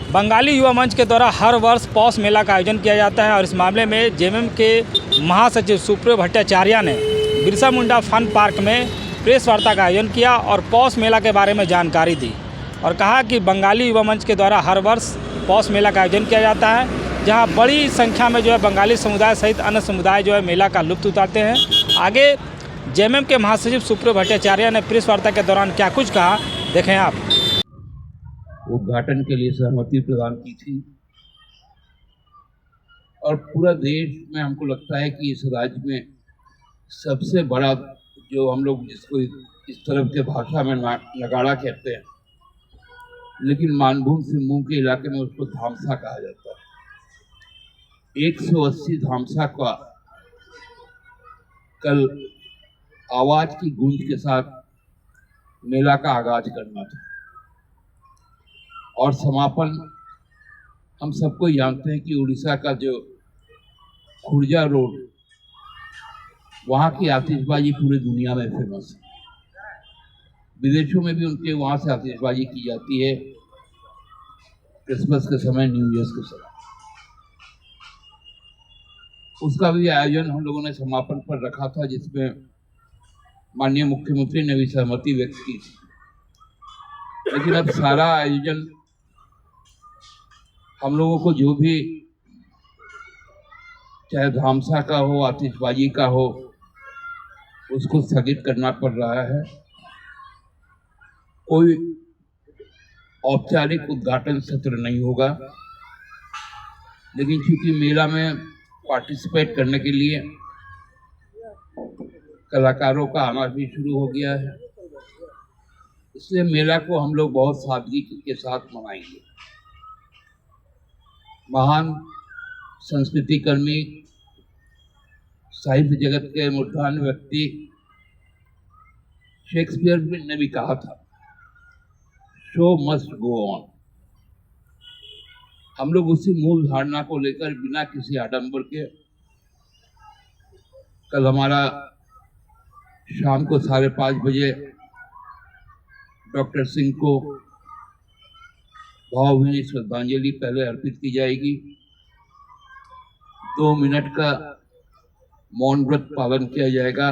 बंगाली युवा मंच के द्वारा हर वर्ष पौष मेला का आयोजन किया जाता है और इस मामले में जेएमएम के महासचिव सुप्रियो भट्टाचार्य ने बिरसा मुंडा फन पार्क में प्रेस वार्ता का आयोजन किया और पौष मेला के बारे में जानकारी दी और कहा कि बंगाली युवा मंच के द्वारा हर वर्ष पौष मेला का आयोजन किया जाता है, जहां बड़ी संख्या में बंगाली समुदाय सहित अन्य समुदाय मेला का लुत्फ उठाते हैं। आगे जेएमएम के महासचिव सुप्रियो भट्टाचार्य ने प्रेस वार्ता के दौरान क्या कुछ कहा, देखें आप। उद्घाटन के लिए सहमति प्रदान की थी और पूरा देश में हमको लगता है कि इस राज्य में सबसे बड़ा जो हम लोग जिसको इस तरफ के भाषा में नगाड़ा कहते हैं, लेकिन मानभूम सिंहभूम के इलाके में उसको धामसा कहा जाता है। 180 धामसा का कल आवाज की गूंज के साथ मेला का आगाज करना था और समापन हम सबको जानते हैं कि उड़ीसा का जो खुर्जा रोड, वहाँ की आतिशबाजी पूरी दुनिया में फेमस है। विदेशों में भी उनके वहाँ से आतिशबाजी की जाती है क्रिसमस के समय, न्यू ईयर के समय। उसका भी आयोजन हम लोगों ने समापन पर रखा था, जिसमें माननीय मुख्यमंत्री ने भी सहमति व्यक्त की थी। लेकिन अब सारा आयोजन हम लोगों को जो भी चाहे धामसा का हो, आतिशबाजी का हो, उसको स्थगित करना पड़ रहा है। कोई औपचारिक उद्घाटन सत्र नहीं होगा, लेकिन चूंकि मेला में पार्टिसिपेट करने के लिए कलाकारों का आना भी शुरू हो गया है, इसलिए मेला को हम लोग बहुत सादगी के साथ मनाएंगे। महान संस्कृति कर्मी, साहित्य जगत के मूर्धन्य व्यक्ति शेक्सपियर ने भी कहा था, शो मस्ट गो ऑन। हम लोग उसी मूल धारणा को लेकर बिना किसी आडंबर के कल हमारा शाम को 5:30 बजे डॉक्टर सिंह को भावभीनी श्रद्धांजलि पहले अर्पित की जाएगी। 2 मिनट का मौन व्रत पालन किया जाएगा।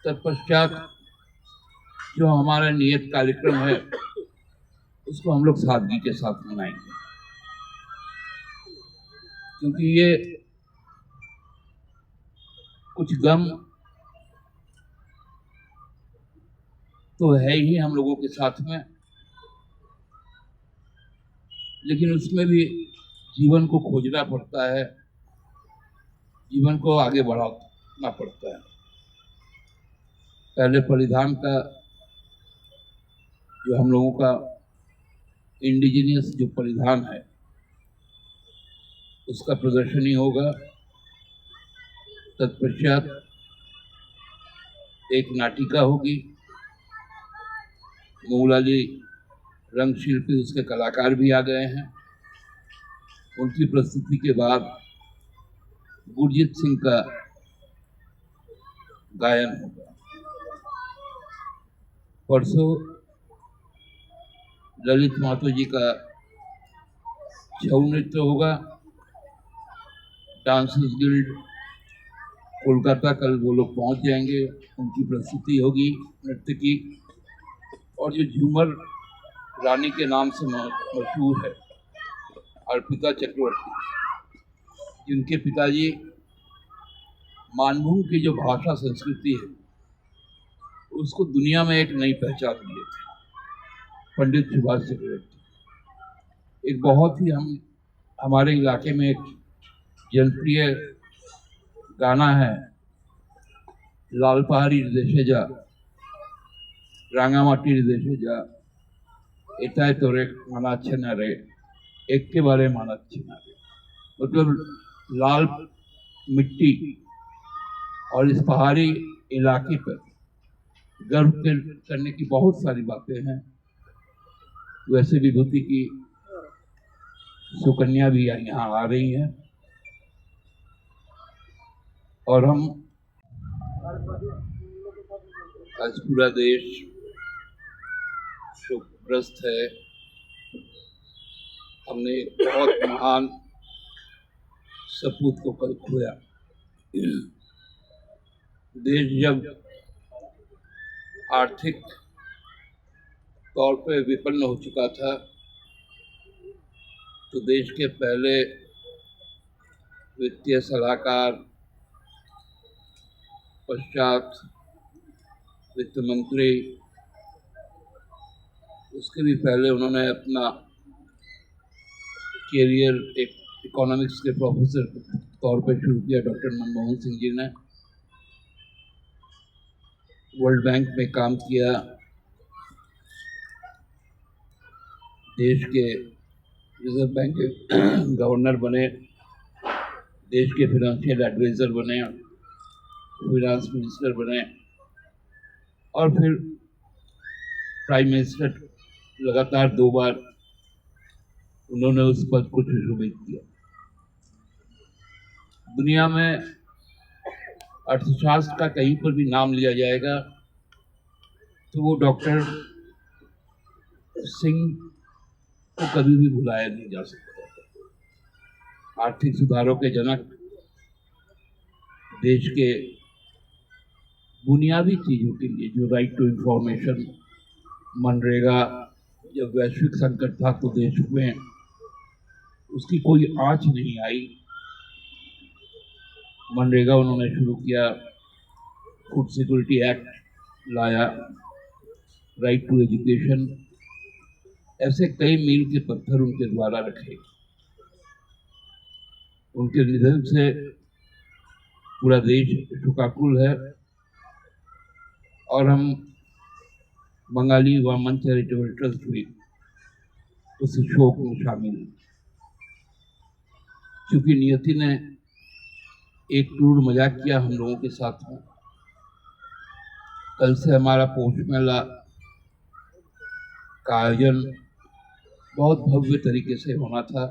तत्पश्चात जो हमारा नियत कार्यक्रम है उसको हम लोग सादगी के साथ मनाएंगे, क्योंकि ये कुछ गम तो है ही हम लोगों के साथ में, लेकिन उसमें भी जीवन को खोजना पड़ता है, जीवन को आगे बढ़ाना पड़ता है। पहले परिधान का जो हम लोगों का इंडिजिनियस जो परिधान है उसका प्रदर्शन ही होगा। तत्पश्चात एक नाटिका होगी। मूलाली रंग शिल्पी, उसके कलाकार भी आ गए हैं। उनकी प्रस्तुति के बाद गुरजीत सिंह का गायन होगा। परसों ललित महतो जी का छऊ नृत्य होगा। डांसर्स गिल्ड कोलकाता कल वो लोग पहुंच जाएंगे, उनकी प्रस्तुति होगी नृत्य की। और जो झूमर रानी के नाम से मशहूर है, अर्पिता चक्रवर्ती, जिनके पिताजी मानभूम की जो भाषा संस्कृति है उसको दुनिया में एक नई पहचान दिए थे, पंडित सुभाष चक्रवर्ती। एक बहुत ही हमारे इलाके में एक जनप्रिय गाना है, लाल पहाड़ी देशे जा, रांगामाटी देशे जा, एताय तोरे माना अच्छे न रे, एक के बारे माना अच्छे न रे। मतलब लाल मिट्टी और इस पहाड़ी इलाके पर गर्व करने की बहुत सारी बातें हैं। वैसे विभूति की सुकन्या भी यहाँ आ रही हैं और हम आज पूरा देश शोकग्रस्त है हमने एक बहुत महान सपूत को कल खोया। देश जब आर्थिक तौर पे विपन्न हो चुका था तो देश के पहले वित्तीय सलाहकार, पश्चात वित्त मंत्री, उसके भी पहले उन्होंने अपना कैरियर एक इकोनॉमिक्स के प्रोफेसर के तौर पे शुरू किया। डॉक्टर मनमोहन सिंह जी ने वर्ल्ड बैंक में काम किया, देश के रिजर्व बैंक के गवर्नर बने, देश के फिनेंशियल एडवाइजर बने, फिनांस मिनिस्टर बने और फिर प्राइम मिनिस्टर लगातार 2 बार उन्होंने उस पद को सुशोभित किया। दुनिया में अर्थशास्त्र का कहीं पर भी नाम लिया जाएगा तो वो डॉक्टर सिंह को कभी भी भुलाया नहीं जा सकता। आर्थिक सुधारों के जनक, देश के बुनियादी चीजों के लिए जो राइट टू इंफॉर्मेशन, मनरेगा, जब वैश्विक संकट था तो देश में उसकी कोई आंच नहीं आई। मनरेगा उन्होंने शुरू किया, फूड सिक्योरिटी एक्ट लाया, राइट टू एजुकेशन, ऐसे कई मील के पत्थर उनके द्वारा रखे। उनके निधन से पूरा देश शोकाकुल है और हम बंगाली वामन चैरिटेबल ट्रस्ट भी उस शोक में शामिल हैं। क्योंकि नियति ने एक क्रूर मजाक किया हम लोगों के साथ में। कल से हमारा पौष मेला का आयोजन बहुत भव्य तरीके से होना था।